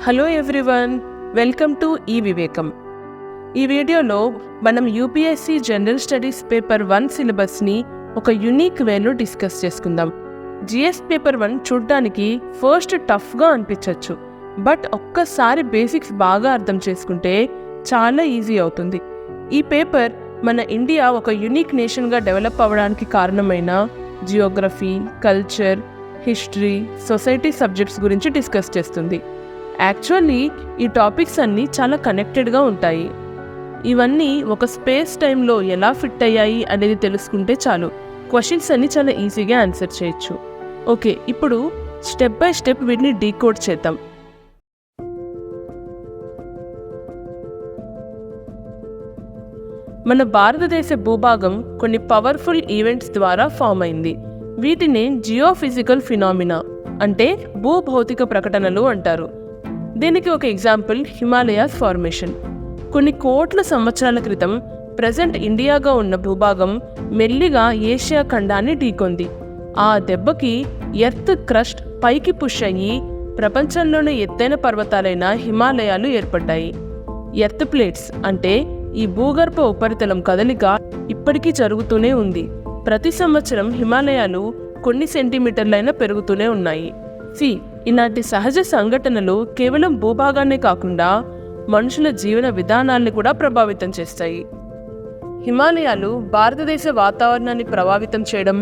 Hello everyone, welcome to ఈ వివేకం. ఈ వీడియోలో మనం యూపీఎస్సీ జనరల్ స్టడీస్ పేపర్ 1 సిలబస్ని ఒక యూనిక్ వేలో డిస్కస్ చేసుకుందాం. జిఎస్ పేపర్ 1 చూడ్డానికి ఫస్ట్ టఫ్గా అనిపించవచ్చు, బట్ ఒక్కసారి బేసిక్స్ బాగా అర్థం చేసుకుంటే చాలా ఈజీ అవుతుంది. ఈ పేపర్ మన ఇండియా ఒక యూనిక్ నేషన్గా డెవలప్ అవ్వడానికి కారణమైన Geography, culture, history, society subjects గురించి డిస్కస్ చేస్తుంది. యాక్చువల్లీ ఈ టాపిక్స్ అన్నీ చాలా కనెక్టెడ్గా ఉంటాయి. ఇవన్నీ ఒక స్పేస్ టైంలో ఎలా ఫిట్ అయ్యాయి అనేది తెలుసుకుంటే చాలు, క్వశ్చన్స్ అన్నీ చాలా ఈజీగా ఆన్సర్ చేయొచ్చు. ఓకే, ఇప్పుడు స్టెప్ బై స్టెప్ వీటిని డీకోడ్ చేద్దాం. మన భారతదేశ భూభాగం కొన్ని పవర్ఫుల్ ఈవెంట్స్ ద్వారా ఫామ్ అయింది. వీటిని జియోఫిజికల్ ఫినామినా అంటే భూభౌతిక ప్రకటనలు అంటారు. దీనికి ఒక ఎగ్జాంపుల్ హిమాలయాస్ ఫార్మేషన్. కొన్ని కోట్ల సంవత్సరాల క్రితం ప్రజెంట్ ఇండియాగా ఉన్న భూభాగం మెల్లిగా ఏషియా ఖండాన్ని ఢీకొంది. ఆ దెబ్బకి ఎర్త్ క్రస్ట్ పైకి పుష్ అయ్యి ప్రపంచంలోనే ఎత్తైన పర్వతాలైన హిమాలయాలు ఏర్పడ్డాయి. ఎర్త్ ప్లేట్స్ అంటే ఈ భూగర్భ ఉపరితలం కదలిక ఇప్పటికీ జరుగుతూనే ఉంది. ప్రతి సంవత్సరం హిమాలయాలు కొన్ని సెంటీమీటర్లైనా పెరుగుతూనే ఉన్నాయి. ఇలాంటి సహజ సంఘటనలు కేవలం భూభాగాన్నే కాకుండా మనుషుల జీవన విధానాన్ని కూడా ప్రభావితం చేస్తాయి. హిమాలయాలు భారతదేశ వాతావరణాన్ని ప్రభావితం చేయడం,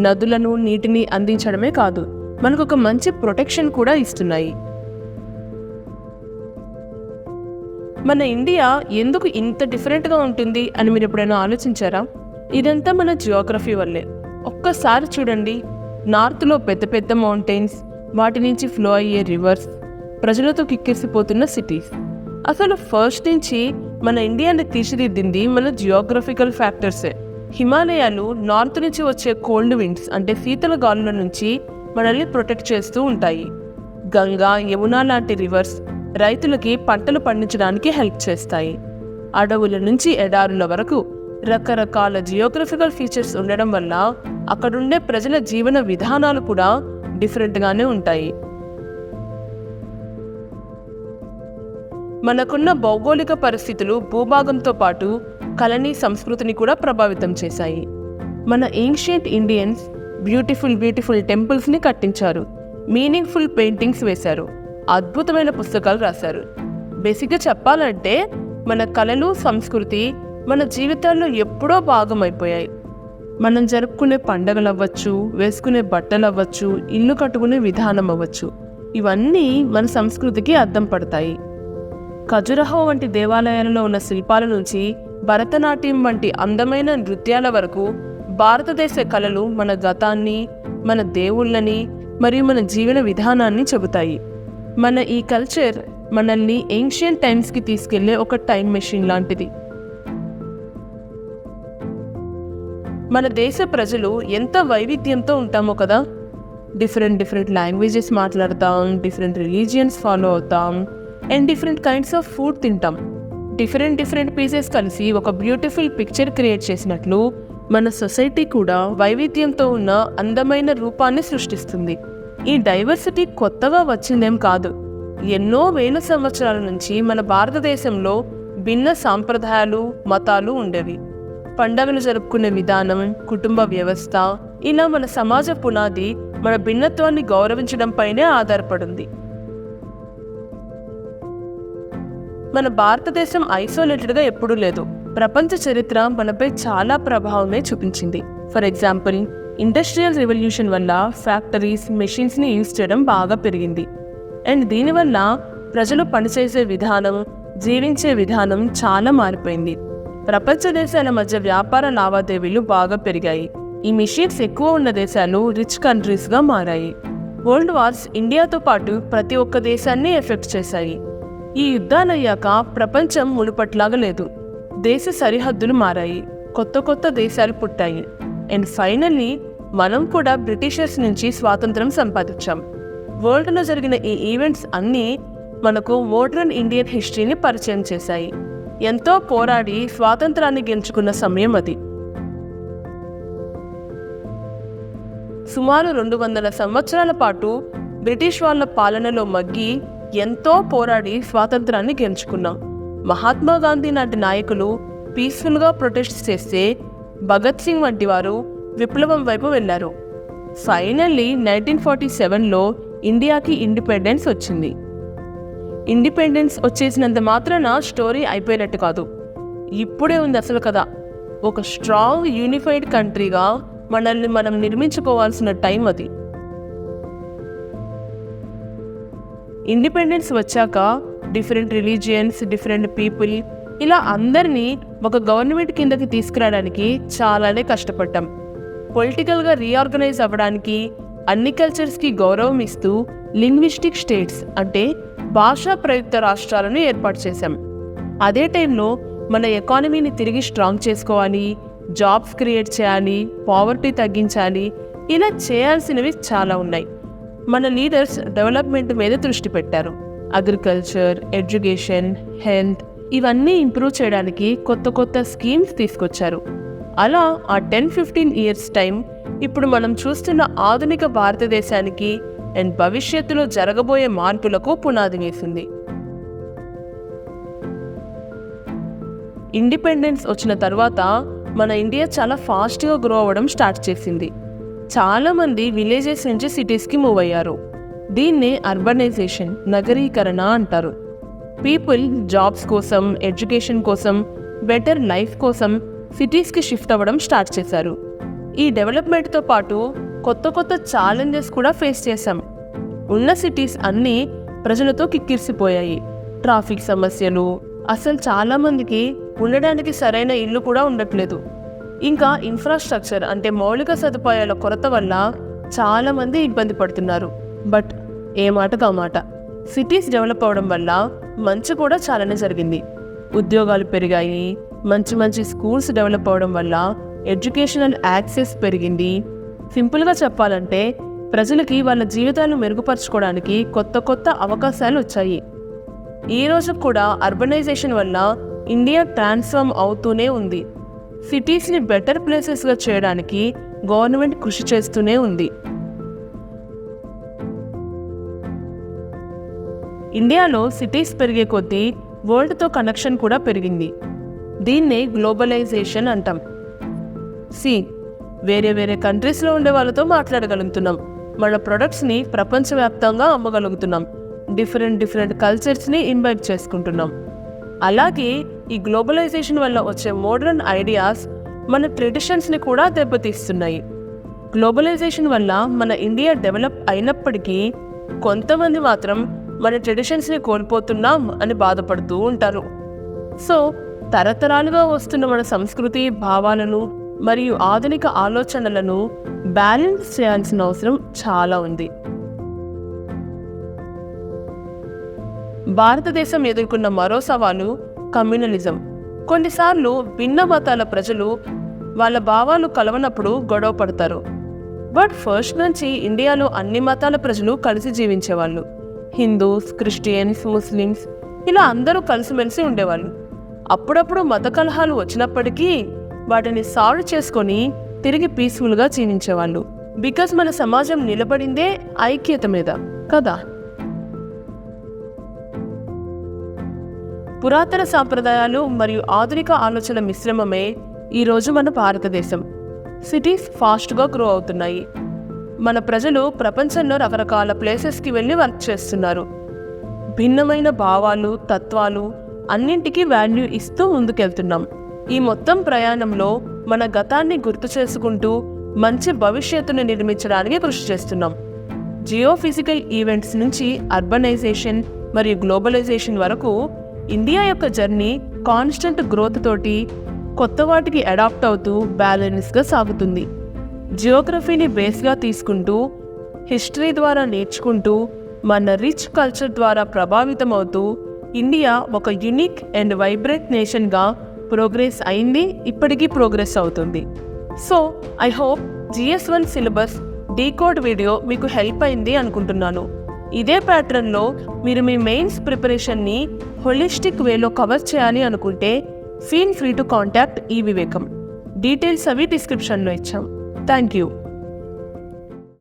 నదులను, నీటిని అందించడమే కాదు, మనకు ఒక మంచి ప్రొటెక్షన్ కూడా ఇస్తున్నాయి. మన ఇండియా ఎందుకు ఇంత డిఫరెంట్గా ఉంటుంది అని మీరు ఎప్పుడైనా ఆలోచించారా? ఇదంతా మన జియోగ్రఫీ వల్లే. ఒక్కసారి చూడండి, నార్త్లో పెద్ద పెద్ద మౌంటైన్స్, వాటి నుంచి ఫ్లో అయ్యే రివర్స్, ప్రజలతో కిక్కిరిసిపోతున్న సిటీస్. అసలు ఫస్ట్ నుంచి మన ఇండియాని తీర్చిదిద్దింది మన జియోగ్రఫికల్ ఫ్యాక్టర్సే. హిమాలయాలు నార్త్ నుంచి వచ్చే కోల్డ్ విండ్స్ అంటే శీతల గాలుల నుంచి మనల్ని ప్రొటెక్ట్ చేస్తూ ఉంటాయి. గంగా, యమునా లాంటి రివర్స్ రైతులకి పంటలు పండించడానికి హెల్ప్ చేస్తాయి. అడవుల నుంచి ఎడారుల వరకు రకరకాల జియోగ్రఫికల్ ఫీచర్స్ ఉండడం వల్ల అక్కడుండే ప్రజల జీవన విధానాలు కూడా డిఫరెంట్గానే ఉంటాయి. మనకున్న భౌగోళిక పరిస్థితులు భూభాగంతో పాటు కళని, సంస్కృతిని కూడా ప్రభావితం చేశాయి. మన ఏన్షియంట్ ఇండియన్స్ బ్యూటిఫుల్ టెంపుల్స్ని కట్టించారు, మీనింగ్ఫుల్ పెయింటింగ్స్ వేశారు, అద్భుతమైన పుస్తకాలు రాశారు. బేసిక్గా చెప్పాలంటే మన కళలు, సంస్కృతి మన జీవితాల్లో ఎప్పుడో భాగమైపోయాయి. మనం జరుపుకునే పండగలు అవ్వచ్చు, వేసుకునే బట్టలు అవ్వచ్చు, ఇల్లు కట్టుకునే విధానం అవ్వచ్చు, ఇవన్నీ మన సంస్కృతికి అద్దం పడతాయి. ఖజురహో వంటి దేవాలయాలలో ఉన్న శిల్పాల నుంచి భరతనాట్యం వంటి అందమైన నృత్యాల వరకు భారతదేశ కళలు మన గతాన్ని, మన దేవుళ్ళని మరియు మన జీవన విధానాన్ని చెబుతాయి. మన ఈ కల్చర్ మనల్ని ఏన్షియంట్ టైమ్స్కి తీసుకెళ్లే ఒక టైం మెషిన్ లాంటిది. మన దేశ ప్రజలు ఎంత వైవిధ్యంతో ఉంటామో కదా. డిఫరెంట్ లాంగ్వేజెస్ మాట్లాడతాం, డిఫరెంట్ రిలీజియన్స్ ఫాలో అవుతాం, and different kinds of food తింటాం. డిఫరెంట్ పీసెస్ కలిసి ఒక బ్యూటిఫుల్ పిక్చర్ క్రియేట్ చేసినట్లు మన సొసైటీ కూడా వైవిధ్యంతో ఉన్న అందమైన రూపాన్ని సృష్టిస్తుంది. ఈ డైవర్సిటీ కొత్తగా వచ్చిందేం కాదు. ఎన్నో వేల సంవత్సరాల నుంచి మన భారతదేశంలో భిన్న సాంప్రదాయాలు, మతాలు ఉండేవి. పండగలు జరుపుకునే విధానం, కుటుంబ వ్యవస్థ, ఇలా మన సమాజ పునాది మన భిన్నత్వాన్ని గౌరవించడంపైనే ఆధారపడింది. మన భారతదేశం ఐసోలేటెడ్గా ఎప్పుడూ లేదు. ప్రపంచ చరిత్ర మనపై చాలా ప్రభావమే చూపించింది. ఫర్ ఎగ్జాంపుల్, ఇండస్ట్రియల్ రెవల్యూషన్ వల్ల ఫ్యాక్టరీస్, మెషిన్స్ని యూజ్ చేయడం బాగా పెరిగింది. అండ్ దీనివల్ల ప్రజలు పనిచేసే విధానం, జీవించే విధానం చాలా మారిపోయింది. ప్రపంచ దేశాల మధ్య వ్యాపార లావాదేవీలు బాగా పెరిగాయి. ఈ మిషన్స్ ఎక్కువ ఉన్న దేశాలు రిచ్ కంట్రీస్గా మారాయి. వరల్డ్ వార్స్ ఇండియాతో పాటు ప్రతి ఒక్క దేశాన్ని ఎఫెక్ట్ చేశాయి. ఈ యుద్ధాలయ్యాక ప్రపంచం మునుపట్లాగా లేదు. దేశ సరిహద్దులు మారాయి, కొత్త దేశాలు పుట్టాయి. అండ్ ఫైనల్లీ మనం కూడా బ్రిటిషర్స్ నుంచి స్వాతంత్రం సంపాదించాం. వరల్డ్లో జరిగిన ఈ ఈవెంట్స్ అన్నీ మనకు మోడర్న్ ఇండియన్ హిస్టరీని పరిచయం చేశాయి. ఎంతో పోరాడి స్వాతంత్రాన్ని గెలుచుకున్న సమయం అది. సుమారు 200 సంవత్సరాల పాటు బ్రిటిష్ వాళ్ళ పాలనలో మగ్గి ఎంతో పోరాడి స్వాతంత్రాన్ని గెలుచుకున్నాం. మహాత్మా గాంధీ లాంటి నాయకులు పీస్ఫుల్గా ప్రొటెస్ట్ చేస్తే భగత్ సింగ్ వంటి వారు విప్లవం వైపు వెళ్లారు. ఫైనల్లీ 1947లో ఇండియాకి ఇండిపెండెన్స్ వచ్చింది. ఇండిపెండెన్స్ వచ్చేసినంత మాత్రాన స్టోరీ అయిపోయినట్టు కాదు. ఇప్పుడే ఉంది అసలు కదా. ఒక స్ట్రాంగ్ యూనిఫైడ్ కంట్రీగా మనల్ని మనం నిర్మించుకోవాల్సిన టైం అది. ఇండిపెండెన్స్ వచ్చాక డిఫరెంట్ రిలీజియన్స్, డిఫరెంట్ పీపుల్, ఇలా అందరినీ ఒక గవర్నమెంట్ కిందకి తీసుకురావడానికి చాలానే కష్టపడ్డాం. పొలిటికల్గా రీఆర్గనైజ్ అవ్వడానికి అన్ని కల్చర్స్కి గౌరవం ఇస్తూ లింగ్విస్టిక్ స్టేట్స్ అంటే భాషా ప్రయుక్త రాష్ట్రాలను ఏర్పాటు చేశాం. అదే టైంలో మన ఎకానమీని తిరిగి స్ట్రాంగ్ చేసుకోవాలి, జాబ్స్ క్రియేట్ చేయాలి, పావర్టీ తగ్గించాలి. ఇలా చేయాల్సినవి చాలా ఉన్నాయి. మన లీడర్స్ డెవలప్మెంట్ మీద దృష్టి పెట్టారు. అగ్రికల్చర్, ఎడ్యుకేషన్, హెల్త్ ఇవన్నీ ఇంప్రూవ్ చేయడానికి కొత్త కొత్త స్కీమ్స్ తీసుకొచ్చారు. అలా ఆ 10-15 ఇయర్స్ టైం ఇప్పుడు మనం చూస్తున్న ఆధునిక భారతదేశానికి అండ్ భవిష్యత్తులో జరగబోయే మార్పులకు పునాది వేసింది. ఇండిపెండెన్స్ వచ్చిన తర్వాత మన ఇండియా చాలా ఫాస్ట్గా గ్రో అవ్వడం స్టార్ట్ చేసింది. చాలామంది విలేజెస్ నుంచి సిటీస్కి మూవ్ అయ్యారు. దీన్నే అర్బనైజేషన్, నగరీకరణ అంటారు. పీపుల్ జాబ్స్ కోసం, ఎడ్యుకేషన్ కోసం, బెటర్ లైఫ్ కోసం సిటీస్కి షిఫ్ట్ అవ్వడం స్టార్ట్ చేశారు. ఈ డెవలప్మెంట్తో పాటు కొత్త కొత్త ఛాలెంజెస్ కూడా ఫేస్ చేశాం. ఉన్న సిటీస్ అన్నీ ప్రజలతో కిక్కిరిసిపోయాయి. ట్రాఫిక్ సమస్యలు, అసలు చాలామందికి ఉండడానికి సరైన ఇల్లు కూడా ఉండట్లేదు. ఇంకా ఇన్ఫ్రాస్ట్రక్చర్ అంటే మౌలిక సదుపాయాల కొరత వల్ల చాలామంది ఇబ్బంది పడుతున్నారు. బట్ ఏ మాటగా మాట, సిటీస్ డెవలప్ అవడం వల్ల మంచి కూడా చాలానే జరిగింది. ఉద్యోగాలు పెరిగాయి, మంచి మంచి స్కూల్స్ డెవలప్ అవడం వల్ల ఎడ్యుకేషనల్ యాక్సెస్ పెరిగింది. సింపుల్గా చెప్పాలంటే ప్రజలకి వాళ్ళ జీవితాలను మెరుగుపరచుకోవడానికి కొత్త కొత్త అవకాశాలు వచ్చాయి. ఈ రోజు కూడా అర్బనైజేషన్ వల్ల ఇండియా ట్రాన్స్ఫార్మ్ అవుతూనే ఉంది. సిటీస్ని బెటర్ ప్లేసెస్గా చేయడానికి గవర్నమెంట్ కృషి చేస్తూనే ఉంది. ఇండియాలో సిటీస్ పెరిగే కొద్దీ వరల్డ్తో కనెక్షన్ కూడా పెరిగింది. దీన్నే గ్లోబలైజేషన్ అంటాం. వేరే వేరే కంట్రీస్లో ఉండే వాళ్ళతో మాట్లాడగలుగుతున్నాం. మన ప్రొడక్ట్స్ని ప్రపంచవ్యాప్తంగా అమ్మగలుగుతున్నాం. డిఫరెంట్ కల్చర్స్ని ఇన్వైట్ చేసుకుంటున్నాం. అలాగే ఈ గ్లోబలైజేషన్ వల్ల వచ్చే మోడర్న్ ఐడియాస్ మన ట్రెడిషన్స్ని కూడా దెబ్బతీస్తున్నాయి. గ్లోబలైజేషన్ వల్ల మన ఇండియా డెవలప్ అయినప్పటికీ కొంతమంది మాత్రం మన ట్రెడిషన్స్ని కోల్పోతున్నాం అని బాధపడుతూ ఉంటారు. సో తరతరాలుగా వస్తున్న మన సంస్కృతి, భావాలను మరియు ఆధునిక ఆలోచనలను బ్యాలెన్స్ చేయాల్సిన అవసరం చాలా ఉంది. భారతదేశం ఎదుర్కొన్న మరో సవాలు కమ్యూనలిజం. కొన్నిసార్లు భిన్న మతాల ప్రజలు వాళ్ళ భావాలు కలవనప్పుడు గొడవ పడతారు. బట్ ఫస్ట్ నుంచి ఇండియాలో అన్ని మతాల ప్రజలు కలిసి జీవించేవాళ్ళు. హిందూస్, క్రిస్టియన్స్, ముస్లిమ్స్ ఇలా అందరూ కలిసిమెలిసి ఉండేవాళ్ళు. అప్పుడప్పుడు మత కలహాలు వచ్చినప్పటికీ వాటిని సాల్వ్ చేసుకొని తిరిగి పీస్ఫుల్గా జీవించేవాళ్ళు. బికాస్ మన సమాజం నిలబడిందే ఐక్యత మీద కదా. పురాతన సాంప్రదాయాలు మరియు ఆధునిక ఆలోచనల మిశ్రమమే ఈరోజు మన భారతదేశం. సిటీస్ ఫాస్ట్గా గ్రో అవుతున్నాయి. మన ప్రజలు ప్రపంచంలో రకరకాల ప్లేసెస్కి వెళ్ళి వర్క్ చేస్తున్నారు. భిన్నమైన భావాలు, తత్వాలు అన్నింటికీ వాల్యూ ఇస్తూ ముందుకెళ్తున్నాం. ఈ మొత్తం ప్రయాణంలో మన గతాన్ని గుర్తు చేసుకుంటూ మంచి భవిష్యత్తును నిర్మించడానికి కృషి చేస్తున్నాం. జియోఫిజికల్ ఈవెంట్స్ నుంచి అర్బనైజేషన్ మరియు గ్లోబలైజేషన్ వరకు ఇండియా యొక్క జర్నీ కాన్స్టెంట్ గ్రోత్ తోటి కొత్త వాటికి అడాప్ట్ అవుతూ బ్యాలెన్స్గా సాగుతుంది. జియోగ్రఫీని బేస్గా తీసుకుంటూ, హిస్టరీ ద్వారా నేర్చుకుంటూ, మన రిచ్ కల్చర్ ద్వారా ప్రభావితం అవుతూ ఇండియా ఒక యూనిక్ అండ్ వైబ్రెంట్ నేషన్గా ప్రోగ్రెస్ అయింది, ఇప్పటికీ ప్రోగ్రెస్ అవుతుంది. So I hope GS1 syllabus decode video మీకు హెల్ప్ అయింది అనుకుంటున్నాను. ఇదే ప్యాటర్న్లో మీరు మీ మెయిన్స్ ప్రిపరేషన్ని హోలిస్టిక్ వేలో కవర్ చేయాలి అనుకుంటే ఫీల్ ఫ్రీ టు కాంటాక్ట్ ఈ వివేకం. డీటెయిల్స్ అవి డిస్క్రిప్షన్లో ఇచ్చాం. Thank you.